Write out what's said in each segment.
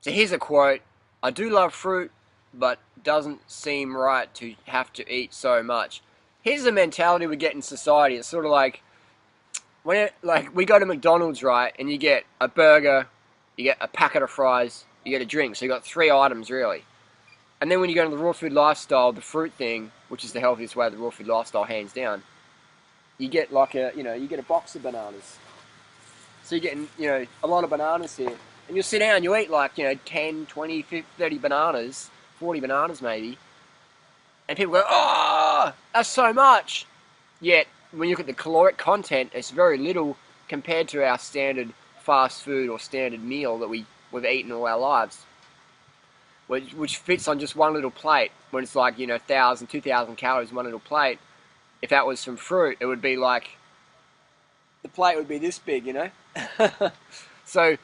So here's a quote. I do love fruit, but doesn't seem right to have to eat so much. Here's the mentality we get in society. It's sort of like like we go to McDonald's, right, and you get a burger, you get a packet of fries, you get a drink. So you got three items really. And then when you go to the raw food lifestyle, the fruit thing, which is the healthiest way of the raw food lifestyle, hands down, you get like you get a box of bananas. So you're getting, a lot of bananas here. And you'll sit down, you eat like, 10, 20, 50, 30 bananas, 40 bananas maybe. And people go, oh, that's so much. Yet, when you look at the caloric content, it's very little compared to our standard fast food or standard meal that we've eaten all our lives. Which fits on just one little plate. When it's like, 1,000, 2,000 calories, one little plate. If that was some fruit, it would be like, the plate would be this big. So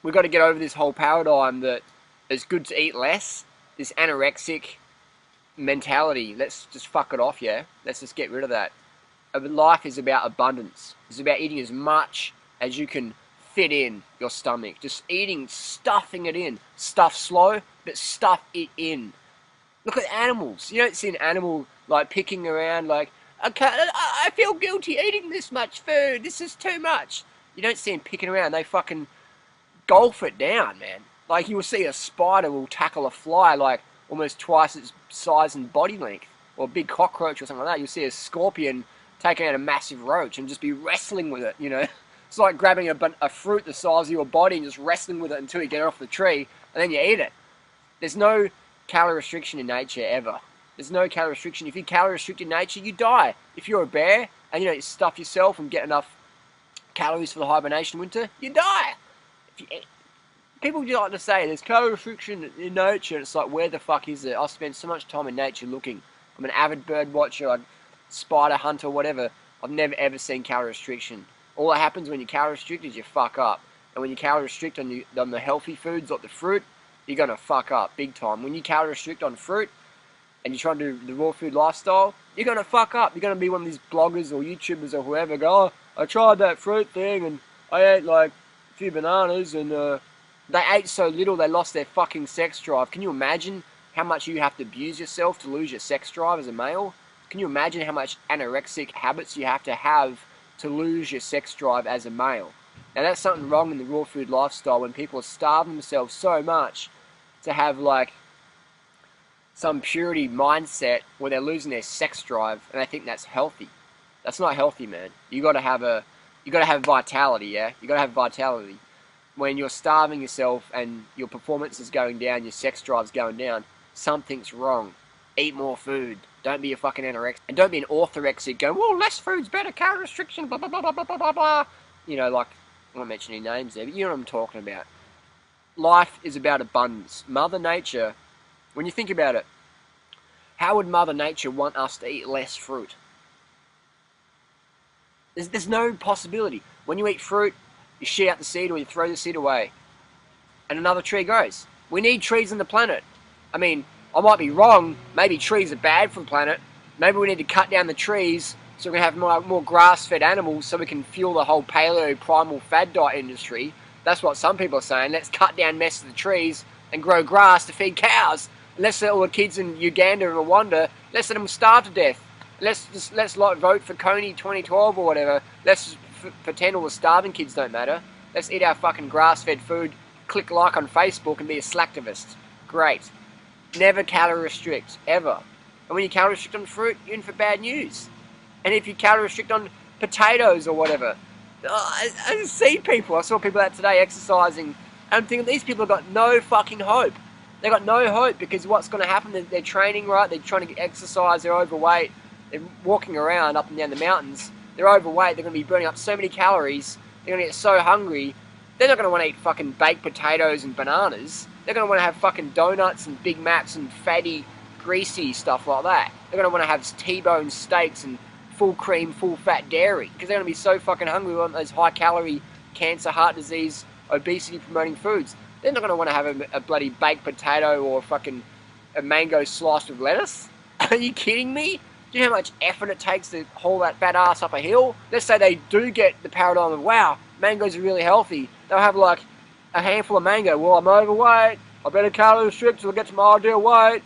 we've got to get over this whole paradigm that it's good to eat less, this anorexic mentality. Let's just fuck it off, yeah? Let's just get rid of that. Life is about abundance. It's about eating as much as you can fit in your stomach. Just eating, stuffing it in. Stuff slow, but stuff it in. Look at animals. You don't see an animal like picking around like, I feel guilty eating this much food. This is too much. You don't see them picking around. They fucking golf it down, man. Like you will see a spider will tackle a fly like almost twice its size and body length, or a big cockroach or something like that. You'll see a scorpion taking out a massive roach and just be wrestling with it. It's like grabbing a fruit the size of your body and just wrestling with it until you get it off the tree, and then you eat it. There's no calorie restriction in nature ever. There's no calorie restriction. If you calorie restrict in nature, you die. If you're a bear and you stuff yourself and get enough calories for the hibernation winter, you die. People do like to say there's calorie restriction in nature. It's like, where the fuck is it? I spend so much time in nature looking. I'm an avid bird watcher, like spider hunter, whatever. I've never ever seen calorie restriction. All that happens when you calorie restrict is you fuck up. And when you calorie restrict on the healthy foods like the fruit, you're gonna fuck up big time. When you calorie restrict on fruit and you're trying to do the raw food lifestyle, you're gonna fuck up. You're gonna be one of these bloggers or YouTubers or whoever. Go, oh, I tried that fruit thing and I ate like a few bananas and they ate so little they lost their fucking sex drive. Can you imagine how much you have to abuse yourself to lose your sex drive as a male? Can you imagine how much anorexic habits you have to lose your sex drive as a male? Now that's something wrong in the raw food lifestyle when people are starving themselves so much to have like some purity mindset where they're losing their sex drive and they think that's healthy. That's not healthy, man. You gotta have vitality, yeah? You gotta have vitality. When you're starving yourself and your performance is going down, your sex drive's going down, something's wrong. Eat more food. Don't be a fucking anorexic. And don't be an orthorexic going, well, less food's better, calorie restriction, blah, blah, blah, blah, blah, blah, blah. Like, I'm not mentioning names there, but you know what I'm talking about. Life is about abundance. Mother Nature, when you think about it, how would Mother Nature want us to eat less fruit? There's no possibility. When you eat fruit, you shit out the seed or you throw the seed away. And another tree grows. We need trees on the planet. I mean, I might be wrong. Maybe trees are bad for the planet. Maybe we need to cut down the trees so we can have more grass-fed animals so we can fuel the whole paleo primal fad diet industry. That's what some people are saying. Let's cut down most of the trees and grow grass to feed cows. And let's let all the kids in Uganda and Rwanda, let's let them starve to death. Let's vote for Coney 2012 or whatever. Let's pretend all the starving kids don't matter. Let's eat our fucking grass-fed food, click like on Facebook and be a slacktivist. Great. Never calorie restrict, ever. And when you calorie restrict on fruit, you're in for bad news. And if you calorie restrict on potatoes or whatever, I see people, I saw people out today exercising, and I'm thinking these people have got no fucking hope. They've got no hope because what's going to happen, they're training, right? They're trying to exercise, they're overweight, they're walking around up and down the mountains, they're overweight, they're going to be burning up so many calories, they're going to get so hungry, they're not going to want to eat fucking baked potatoes and bananas. They're going to want to have fucking donuts and Big Macs and fatty, greasy stuff like that. They're going to want to have T-bone steaks and full cream, full fat dairy because they're going to be so fucking hungry on those high calorie, cancer, heart disease, obesity promoting foods. They're not going to want to have a bloody baked potato or fucking a mango sliced with lettuce. Are you kidding me? Do you know how much effort it takes to haul that fat ass up a hill? Let's say they do get the paradigm of, wow, mangoes are really healthy. They'll have like a handful of mango. Well, I'm overweight. I better calorie restrict till I get to my ideal weight.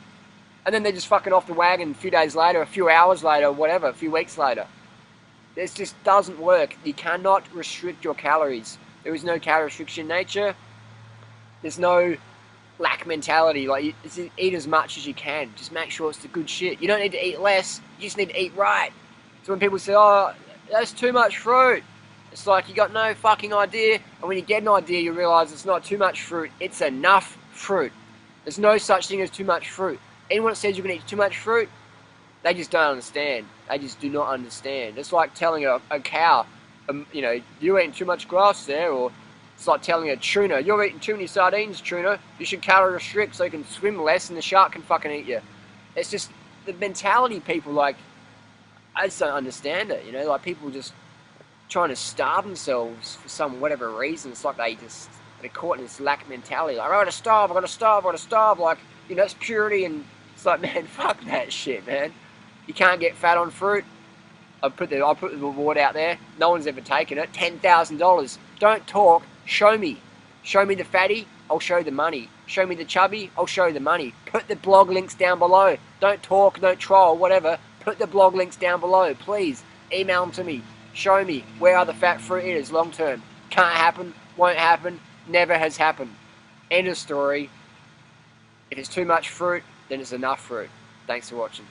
And then they're just fucking off the wagon a few days later, a few hours later, whatever, a few weeks later. This just doesn't work. You cannot restrict your calories. There is no calorie restriction in nature. There's no lack mentality. Like, you eat as much as you can. Just make sure it's the good shit. You don't need to eat less. You just need to eat right. So when people say, oh, that's too much fruit, it's like you got no fucking idea. And when you get an idea, you realize it's not too much fruit. It's enough fruit. There's no such thing as too much fruit. Anyone that says you're going to eat too much fruit, they just don't understand. They just do not understand. It's like telling a cow, you know, you're eating too much grass there, or it's like telling a tuna, you're eating too many sardines, tuna. You should calorie restrict so you can swim less and the shark can fucking eat you. It's just the mentality people, like, I just don't understand it, you know, like people just trying to starve themselves for some whatever reason. It's like they're caught in this lack mentality. Like, I gotta starve, I gotta starve, I gotta starve. Like, you know, it's purity, and it's like, man, fuck that shit, man. You can't get fat on fruit. I put the reward out there. No one's ever taken it. $10,000. Don't talk. Show me. Show me the fatty. I'll show you the money. Show me the chubby. I'll show you the money. Put the blog links down below. Don't talk. Don't troll. Whatever. Put the blog links down below. Please. Email them to me. Show me where are the fat fruit eaters long term. Can't happen. Won't happen. Never has happened. End of story. If it's too much fruit, then it's enough fruit. Thanks for watching.